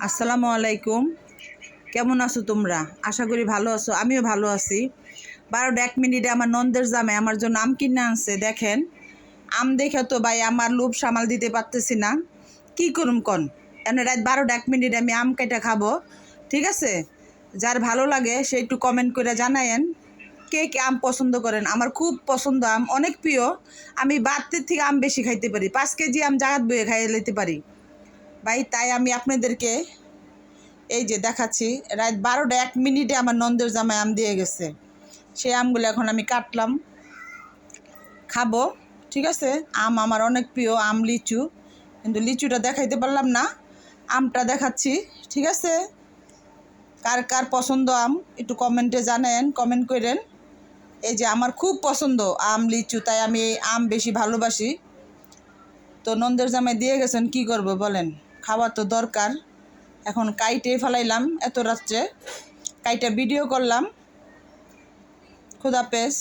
আসসালামু আলাইকুম। কেমন আছো তোমরা? আশা করি ভালো আছো, আমিও ভালো আছি। ১২-১ মিনিটে আমার নন্দের জামাই আমার জন্য আম কিনে আনছে। দেখেন, আম দেখে তো ভাই আমার লোভ সামাল দিতে পারতেছি না। কি করুম কন? কেন রাত ১২-১ মিনিটে আমি আম কেটে খাবো? ঠিক আছে, যার ভালো লাগে সে একটু কমেন্ট করে জানায়েন কে কে আম পছন্দ করেন। আমার খুব পছন্দ, আম অনেক প্রিয়। আমি বাড়তির থেকে আম বেশি খাইতে পারি, 5 কেজি আম জাগাত বয়ে খাইয়ে লইতে পারি ভাই। তাই আমি আপনাদেরকে এই যে দেখাচ্ছি, রাত ১২-১ মিনিটে আমার নন্দের জামাই আম দিয়ে গেছে। সেই আমগুলো এখন আমি কাটলাম, খাবো। ঠিক আছে, আম আমার অনেক প্রিয়, আম লিচু, কিন্তু লিচুটা দেখাইতে পারলাম না, আমটা দেখাচ্ছি। ঠিক আছে, কার কার পছন্দ আম একটু কমেন্টে জানেন, কমেন্ট করেন। এই যে আমার খুব পছন্দ আম লিচু, তাই আমি আম বেশি ভালোবাসি। তো নন্দের জামাই দিয়ে গেছেন, কি করব বলেন, খাওয়া তো দরকার। এখন কাইটে ফেলাইলাম এত রাত্রে, কাইটা ভিডিও করলাম। খুদাফেজ।